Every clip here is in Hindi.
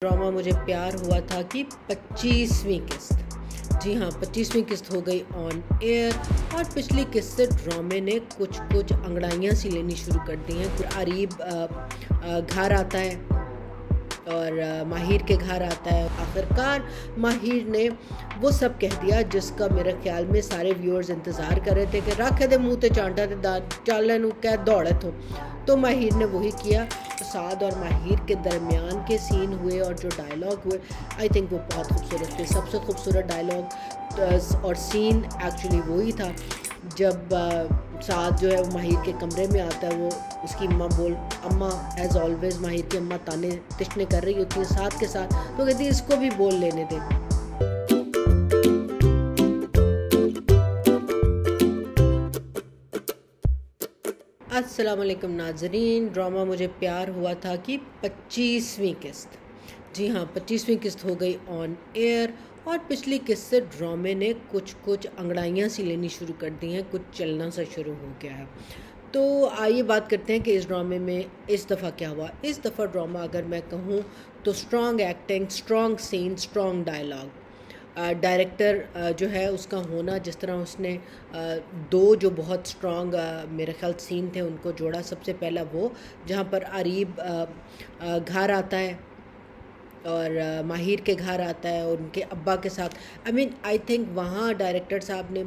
ड्रामा मुझे प्यार हुआ था कि 25वीं किस्त, जी हाँ 25वीं किस्त हो गई ऑन एयर। और पिछली किस्त से ड्रामे ने कुछ अंगड़ाइयाँ सी लेनी शुरू कर दी हैं। अरीब घर आता है और माहिर के घर आता है। आखिरकार माहिर ने वो सब कह दिया जिसका मेरे ख्याल में सारे व्यूअर्स इंतज़ार कर रहे थे कि रख दे मुँह ते चांटा ते चल नू कह दौड़े तो माहिर ने वही किया। साद और माहिर के दरमियान के सीन हुए और जो डायलॉग हुए आई थिंक वो बहुत खूबसूरत थे। सबसे खूबसूरत डायलॉग और सीन एक्चुअली वही था जब साद जो है वो माहिर के कमरे में आता है। वो उसकी अम्मा एज़ ऑलवेज़ माहिर की अम्मा ताने तिश्ने कर रही होती है साद के साथ, तो कहती है इसको भी बोल लेने दे। अस्सलाम वालेकुम नाजरीन, ड्रामा मुझे प्यार हुआ था कि 25वीं किस्त, जी हाँ 25वीं किस्त हो गई ऑन एयर। और पिछली किस्त से ड्रामे ने कुछ अंगड़ाइयाँ सी लेनी शुरू कर दी हैं, कुछ चलना सा शुरू हो गया है। तो आइए बात करते हैं कि इस ड्रामे में इस दफ़ा क्या हुआ। इस दफ़ा ड्रामा अगर मैं कहूँ तो strong acting, strong scene, strong dialogue. Director जो है उसका होना, जिस तरह उसने दो जो बहुत स्ट्रॉन्ग मेरे ख्याल सीन थे उनको जोड़ा। सबसे पहला वो जहाँ पर अरीब घर आता है और माहिर के घर आता है और उनके अब्बा के साथ। आई थिंक वहाँ डायरेक्टर साहब ने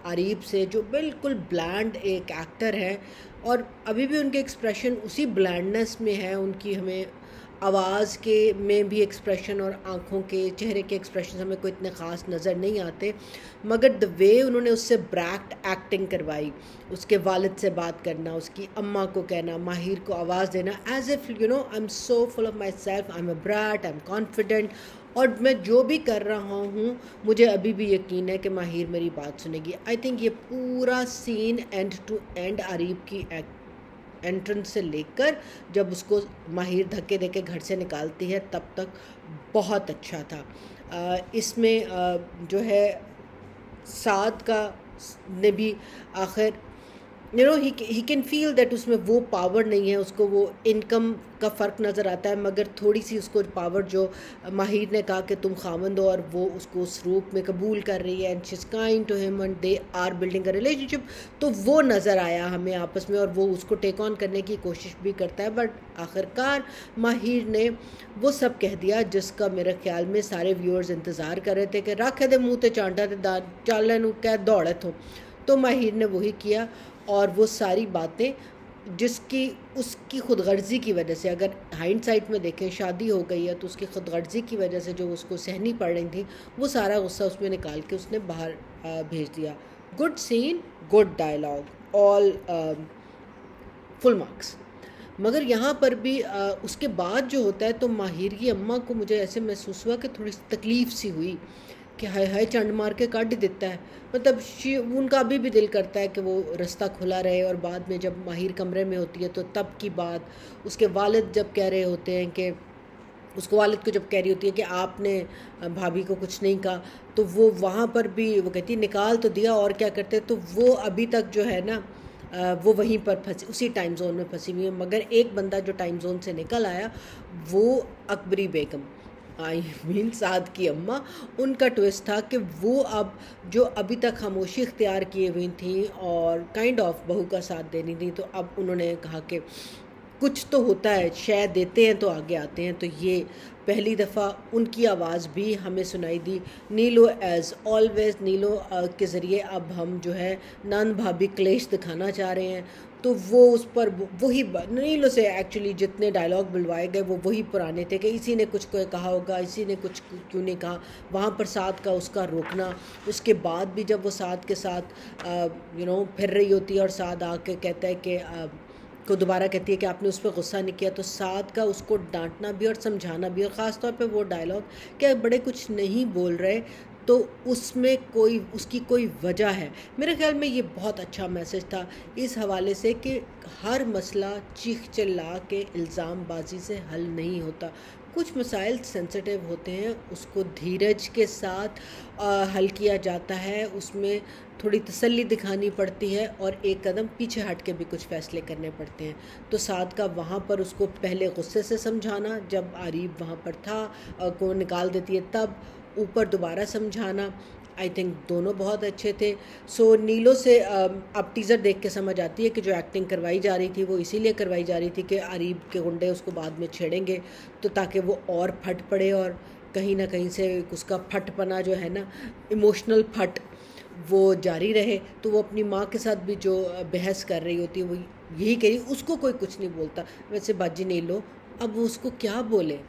अरीब से, जो बिल्कुल ब्लैंड एक एक्टर है और अभी भी उनके एक्सप्रेशन उसी ब्लैंडनेस में है, उनकी हमें आवाज़ के में भी एक्सप्रेशन और आँखों के, चेहरे के एक्सप्रेशन हमें कोई इतने ख़ास नज़र नहीं आते, मगर द वे उन्होंने उससे ब्रैक्ट एक्टिंग करवाई, उसके वालिद से बात करना, उसकी अम्मा को कहना, माहिर को आवाज़ देना, as if I am so full of my self, I am a brat, I am confident और मैं जो भी कर रहा हूँ मुझे अभी भी यकीन है कि माहिर मेरी बात सुनेगी। आई थिंक ये पूरा scene end to end Areeb की एंट्रेंस से लेकर जब उसको माहिर धक्के देके घर से निकालती है तब तक बहुत अच्छा था। इसमें जो है साद का ने भी आखिर ही कैन फील दैट उसमें वो पावर नहीं है, उसको वो इनकम का फ़र्क नज़र आता है, मगर थोड़ी सी उसको पावर जो माहिर ने कहा कि तुम खामंद हो और वो उसको उस रूप में कबूल कर रही है and she is kind to him and they are building a relationship, तो वो नज़र आया हमें आपस में और वो उसको टेक ऑन करने की कोशिश भी करता है। बट आखिरकार माहिर ने वो सब कह दिया जिसका मेरे ख्याल में सारे व्यूअर्स इंतज़ार कर रहे थे कि रख दे मुँह ते चांटा ते चल नू कह दौड़े तो माहिर ने वही किया। और वो सारी बातें जिसकी उसकी खुदगर्जी की वजह से, अगर हाइंडसाइट में देखें शादी हो गई है तो उसकी खुदगर्जी की वजह से जो उसको सहनी पड़ रही थी वो सारा गुस्सा उसमें निकाल के उसने बाहर भेज दिया। Good scene, good dialogue, all full marks. मगर यहाँ पर भी उसके बाद जो होता है तो माहिर की अम्मा को मुझे ऐसे महसूस हुआ कि थोड़ी तकलीफ़ सी हुई कि हाय हाय चंड मार के काट देता है। मतलब उनका अभी भी दिल करता है कि वो रास्ता खुला रहे। और बाद में जब माहिर कमरे में होती है तो तब की बात उसके वालिद जब कह रहे होते हैं कि उसको वालिद को जब कह रही होती है कि आपने भाभी को कुछ नहीं कहा, तो वो वहाँ पर भी वो कहती है निकाल तो दिया और क्या करते। तो वो अभी तक जो है ना वो वहीं पर फंसी, उसी टाइम जोन में फंसी हुई है। मगर एक बंदा जो टाइम जोन से निकल आया वो अकबरी बेगम, साद की अम्मा, उनका ट्विस्ट था कि वो अब जो अभी तक खामोशी इख्तियार किए हुई थी और काइंड ऑफ बहू का साथ देनी थी, तो अब उन्होंने कहा कि कुछ तो होता है, शायद देते हैं तो आगे आते हैं। तो ये पहली दफ़ा उनकी आवाज़ भी हमें सुनाई दी। नीलो एज़ ऑलवेज़, नीलो के ज़रिए अब हम जो है नंद भाभी क्लेश दिखाना चाह रहे हैं, तो वो उस पर वही नीलो से एक्चुअली जितने डायलॉग बुलवाए गए वो वही पुराने थे कि इसी ने कुछ को कहा होगा, इसी ने कुछ क्यों नहीं कहा। वहाँ पर साद का उसका रोकना, उसके बाद भी जब वो साद के साथ फिर रही होती है और साद आके कहता है कि को दोबारा कहती है कि आपने उस पर गुस्सा नहीं किया, तो साद का उसको डांटना भी और समझाना भी, और ख़ास तौर पे वो डायलॉग कि बड़े कुछ नहीं बोल रहे तो उसमें उसकी कोई वजह है। मेरे ख्याल में ये बहुत अच्छा मैसेज था इस हवाले से कि हर मसला चीख चिल्ला के इल्ज़ाम बाजी से हल नहीं होता। कुछ मसाइल सेंसिटिव होते हैं, उसको धीरज के साथ हल किया जाता है, उसमें थोड़ी तसल्ली दिखानी पड़ती है और एक कदम पीछे हट के भी कुछ फ़ैसले करने पड़ते हैं। तो साद का वहाँ पर उसको पहले गुस्से से समझाना, जब आरीब वहाँ पर था को निकाल देती है तब, ऊपर दोबारा समझाना, आई थिंक दोनों बहुत अच्छे थे। सो नीलो से अब टीज़र देख के समझ आती है कि जो एक्टिंग करवाई जा रही थी वो इसीलिए करवाई जा रही थी कि आरीब के गुंडे उसको बाद में छेड़ेंगे तो ताकि वो और फट पड़े और कहीं ना कहीं से उसका फटपना जो है ना, इमोशनल फट, वो जारी रहे। तो वो अपनी माँ के साथ भी जो बहस कर रही होती है वो यही कह रही, उसको कोई कुछ नहीं बोलता। वैसे बाजी नीलो अब वो उसको क्या बोले,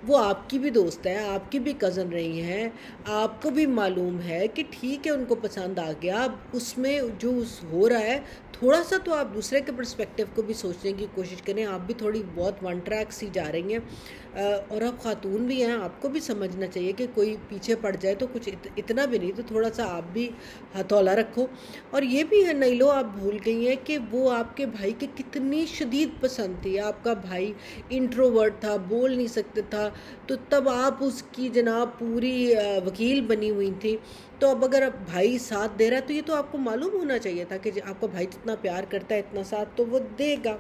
वो आपकी भी दोस्त है, आपकी भी कज़न रही हैं, आपको भी मालूम है कि ठीक है उनको पसंद आ गया। अब उसमें जो हो रहा है थोड़ा सा तो आप दूसरे के पर्सपेक्टिव को भी सोचने की कोशिश करें। आप भी थोड़ी बहुत वन ट्रैक सी जा रही हैं और आप खातून भी हैं, आपको भी समझना चाहिए कि कोई पीछे पड़ जाए तो कुछ इतना भी नहीं, तो थोड़ा सा आप भी हथौला रखो। और ये भी है नीलो, आप भूल गई हैं कि वो आपके भाई की कितनी शदीद पसंद थी। आपका भाई इंट्रोवर्ट था, बोल नहीं सकते था, तो तब आप उसकी जनाब पूरी वकील बनी हुई थी। तो अब अगर आप भाई साथ दे रहा है तो ये तो आपको मालूम होना चाहिए था कि आपका भाई जितना प्यार करता है इतना साथ तो वो देगा।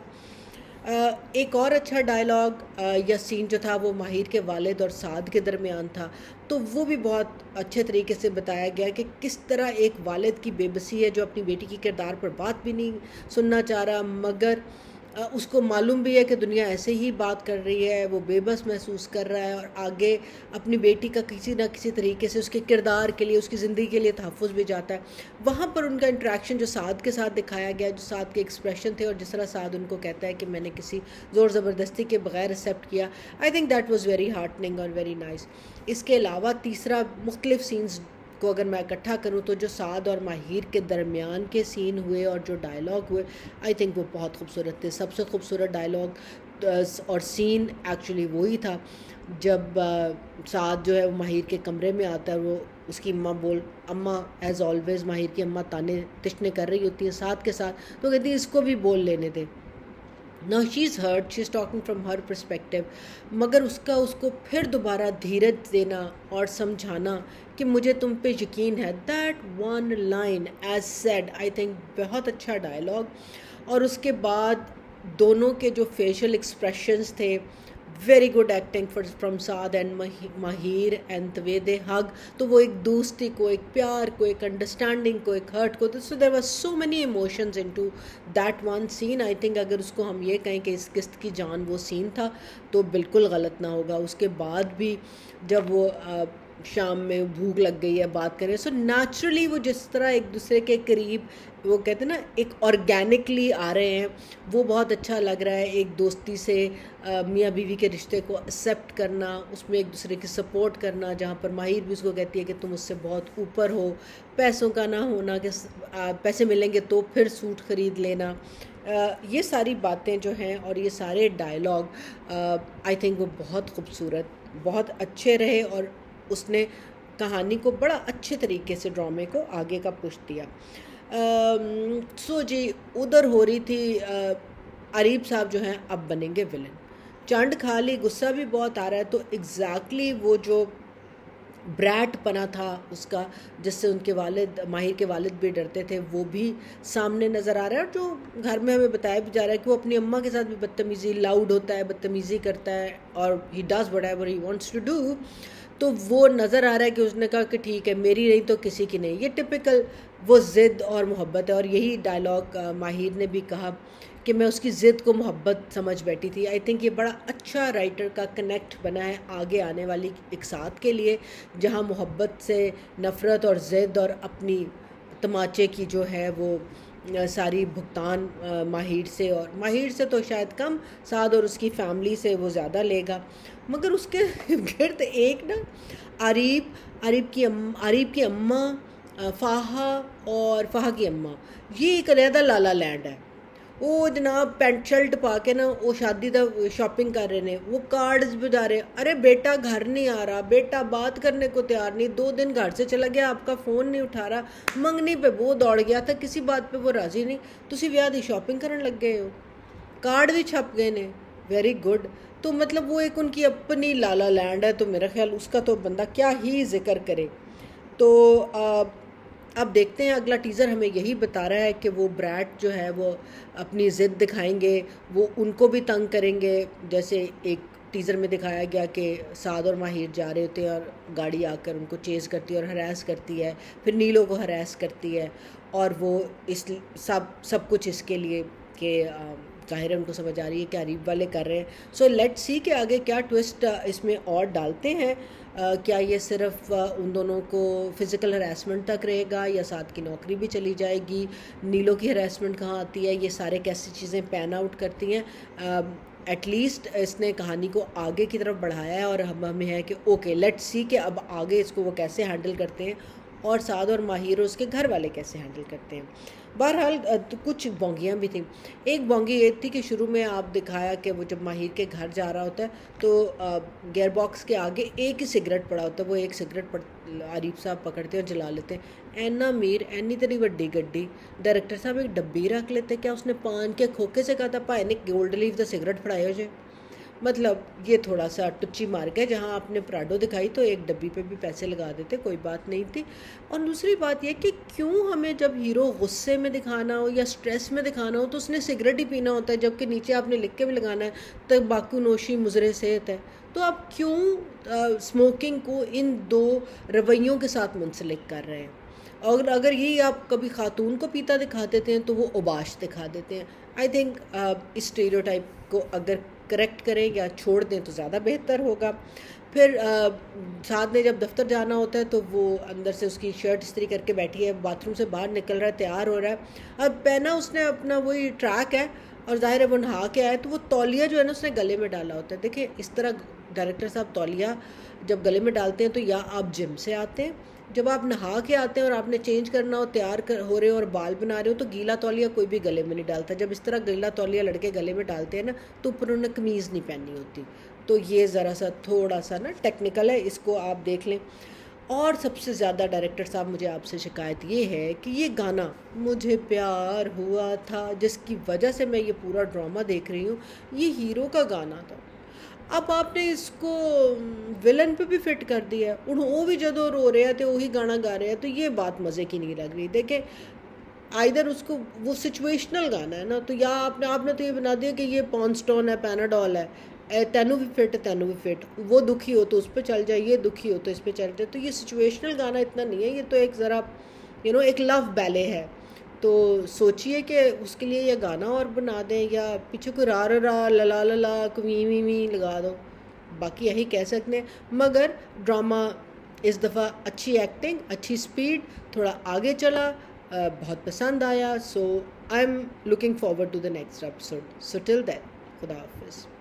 एक और अच्छा डायलॉग या सीन जो था वो माहिर के वालिद और साद के दरमियान था, तो वो भी बहुत अच्छे तरीके से बताया गया कि किस तरह एक वालिद की बेबसी है जो अपनी बेटी की किरदार पर बात भी नहीं सुनना चाह रहा, मगर उसको मालूम भी है कि दुनिया ऐसे ही बात कर रही है, वो बेबस महसूस कर रहा है और आगे अपनी बेटी का किसी ना किसी तरीके से उसके किरदार के लिए, उसकी ज़िंदगी के लिए तहफ़्फ़ुज़ भी जाता है। वहाँ पर उनका इंटरेक्शन जो साद के साथ दिखाया गया, जो साद के एक्सप्रेशन थे और जिस तरह साद उनको कहता है कि मैंने किसी ज़ोर ज़बरदस्ती के बगैर एक्सेप्ट किया, I think that was very heartening और वेरी नाइस। इसके अलावा तीसरा मुख्तलिफ सीन्स को अगर मैं इकट्ठा करूँ तो जो साद और माहिर के दरमियान के सीन हुए और जो डायलॉग हुए, आई थिंक वो बहुत खूबसूरत थे। सबसे खूबसूरत डायलॉग और सीन एक्चुअली वही था जब साद जो है वो माहिर के कमरे में आता है, वो उसकी अम्मा एज़ ऑलवेज़ माहिर की अम्मा ताने तिश्ने कर रही होती है साद के साथ, तो कहती है इसको भी बोल लेने दे। Now she's hurt, she's talking from her perspective, मगर उसको फिर दोबारा धीरज देना और समझाना कि मुझे तुम पे यकीन है, that one line as said, I think बहुत अच्छा डायलॉग। और उसके बाद दोनों के जो फेशियल एक्सप्रेशंस थे, very good acting from Saad and माहिर एंड द वे दे हग, तो वो एक दोस्ती को, एक प्यार को, एक अंडरस्टैंडिंग को, एक हर्ट को, so there was so many emotions into that one scene. I think अगर उसको हम ये कहें कि इस किस्त की जान वो सीन था तो बिल्कुल गलत ना होगा। उसके बाद भी जब वो शाम में भूख लग गई है बात करें, सो नेचुरली वो जिस तरह एक दूसरे के करीब, वो कहते हैं ना, एक ऑर्गेनिकली आ रहे हैं, वो बहुत अच्छा लग रहा है। एक दोस्ती से मियाँ बीवी के रिश्ते को एक्सेप्ट करना, उसमें एक दूसरे की सपोर्ट करना, जहाँ पर माहिर भी उसको कहती है कि तुम उससे बहुत ऊपर हो, पैसों का ना होना कि पैसे मिलेंगे तो फिर सूट ख़रीद लेना, ये सारी बातें जो हैं और ये सारे डायलॉग आई थिंक वो बहुत खूबसूरत, बहुत अच्छे रहे और उसने कहानी को बड़ा अच्छे तरीके से, ड्रामे को आगे का पुश दिया। सो जी उधर हो रही थी आरीब साहब जो हैं अब बनेंगे विलन, चंड खा ली, गुस्सा भी बहुत आ रहा है, तो एग्जैक्टली वो जो ब्रैट पना था उसका, जिससे उनके वालिद, माहिर के वालिद भी डरते थे, वो भी सामने नज़र आ रहा है। और जो घर में हमें बताया भी जा रहा है कि वो अपनी अम्मा के साथ भी बदतमीज़ी, लाउड होता है, बदतमीज़ी करता है और he does whatever he wants to do, तो वो नज़र आ रहा है कि उसने कहा कि ठीक है मेरी नहीं तो किसी की नहीं। ये टिपिकल वो ज़िद और मोहब्बत है और यही डायलॉग माहिर ने भी कहा कि मैं उसकी ज़िद को मोहब्बत समझ बैठी थी। आई थिंक ये बड़ा अच्छा राइटर का कनेक्ट बना है आगे आने वाली एक साथ के लिए, जहाँ मोहब्बत से नफ़रत और ज़िद और अपनी तमाचे की जो है वो सारी भुगतान माहिर से, और माहिर से तो शायद कम, साद और उसकी फैमिली से वो ज़्यादा लेगा। मगर उसके गिर्द एक ना आरीब की अम्मा, फ़ाहा और फ़ाहा की अम्मा, ये एक अलहदा लाला लैंड है। वो जनाब पेंट शर्ट पा के ना वो शादी दा शॉपिंग कर रहे ने, वो कार्ड्स बजा रहे, अरे बेटा घर नहीं आ रहा, बेटा बात करने को तैयार नहीं, 2 दिन घर से चला गया, आपका फ़ोन नहीं उठा रहा, मंगनी पे वो दौड़ गया था, किसी बात पे वो राज़ी नहीं, तुसी विआह दी शॉपिंग करन लग गए हो, कार्ड भी छप गए ने, वेरी गुड। तो मतलब वो एक उनकी अपनी लाला लैंड है, तो मेरा ख्याल उसका तो बंदा क्या ही जिक्र करे। तो अब देखते हैं, अगला टीज़र हमें यही बता रहा है कि वो ब्रैट जो है वो अपनी ज़िद दिखाएंगे, वो उनको भी तंग करेंगे। जैसे एक टीज़र में दिखाया गया कि साद और माहिर जा रहे होते हैं और गाड़ी आकर उनको चेज़ करती है और हरास करती है, फिर नीलो को हरास करती है, और वो इस सब कुछ इसके लिए कि ज़ाहिर है उनको समझ आ रही है कि अरीब वाले कर रहे हैं। सो लेट्स सी कि आगे क्या ट्विस्ट इसमें और डालते हैं। क्या ये सिर्फ उन दोनों को फ़िज़िकल हरासमेंट तक रहेगा या साथ की नौकरी भी चली जाएगी, नीलो की हरासमेंट कहाँ आती है, ये सारे कैसी चीज़ें पैन आउट करती हैं। एटलीस्ट इसने कहानी को आगे की तरफ बढ़ाया है और हमें है कि ओके लेट्स सी कि अब आगे इसको वो कैसे हैंडल करते हैं और साद और माहिर और उसके घर वाले कैसे हैंडल करते हैं। बहरहाल तो कुछ बोंगियाँ भी थी। एक बोंगी ये थी कि शुरू में आप दिखाया कि वो जब माहिर के घर जा रहा होता है तो गेयर बॉक्स के आगे एक ही सिगरेट पड़ा होता है, वो एक सिगरेट आरिफ साहब पकड़ते हैं और जला लेते हैं। एना मीर एनी तेरी वड्डी गड्डी, डायरेक्टर साहब एक डब्बी रख लेते, क्या उसने पान के खोखे से कहा था भाई ने गोल्ड लीफ द सिगरेट फड़ाए हो जाए। मतलब ये थोड़ा सा टुच्ची मार गया। जहाँ आपने प्राडो दिखाई तो एक डब्बी पे भी पैसे लगा देते, कोई बात नहीं थी। और दूसरी बात यह कि क्यों हमें जब हीरो गुस्से में दिखाना हो या स्ट्रेस में दिखाना हो तो उसने सिगरेट ही पीना होता है, जबकि नीचे आपने लिख के भी लगाना है तंबाकू नोशी मुजरे सेहत है। तो आप क्यों स्मोकिंग को इन दो रवैयों के साथ मुंसलिक कर रहे हैं? और अगर यही आप कभी खातून को पीता दिखा देते हैं तो वो उबाश दिखा देते हैं। आई थिंक इस स्टीरियोटाइप को अगर करेक्ट करें या छोड़ दें तो ज़्यादा बेहतर होगा। फिर साथ में जब दफ्तर जाना होता है तो वो अंदर से उसकी शर्ट इस्त्री करके बैठी है, बाथरूम से बाहर निकल रहा है, तैयार हो रहा है। अब पहना उसने अपना वही ट्रैक है और ज़ाहिर है वो नहा के आया, तो वो तौलिया जो है ना उसने गले में डाला होता है। देखिए इस तरह डायरेक्टर साहब तौलिया जब गले में डालते हैं तो या आप जिम से आते हैं, जब आप नहा के आते हैं और आपने चेंज करना हो, हो रहे हो और बाल बना रहे हो, तो गीला तौलिया कोई भी गले में नहीं डालता। जब इस तरह गीला तौलिया लड़के गले में डालते हैं ना तो ऊपर उन्होंने कमीज़ नहीं पहनी होती। तो ये ज़रा सा थोड़ा सा ना टेक्निकल है, इसको आप देख लें। और सबसे ज़्यादा डायरेक्टर साहब मुझे आपसे शिकायत ये है कि ये गाना मुझे प्यार हुआ था, जिसकी वजह से मैं ये पूरा ड्रामा देख रही हूँ, ये हीरो का गाना था। अब आपने इसको विलन पे भी फिट कर दिया है, वो भी जदों रो रहे हैं तो वही गाना गा रहे हैं, तो ये बात मज़े की नहीं लग रही। देखें आइदर उसको वो सिचुएशनल गाना है ना, तो या आपने तो ये बना दिया कि ये पॉन्स्टोन है, पैनाडॉल है, तेनू भी फिट तेनू भी फिट, वो दुखी हो तो उस पर चल जाए, ये दुखी हो तो इस पर चल जाए। तो ये सिचुएशनल गाना इतना नहीं है, ये तो एक ज़रा एक लव बैले है। तो सोचिए कि उसके लिए ये गाना और बना दें या पीछे कोई रा रा लला लला कुमी मी लगा दो, बाकी यही कह सकते हैं। मगर ड्रामा इस दफ़ा अच्छी एक्टिंग, अच्छी स्पीड, थोड़ा आगे चला, बहुत पसंद आया। So I am looking forward to the next episode. So till then खुदा हाफिज़।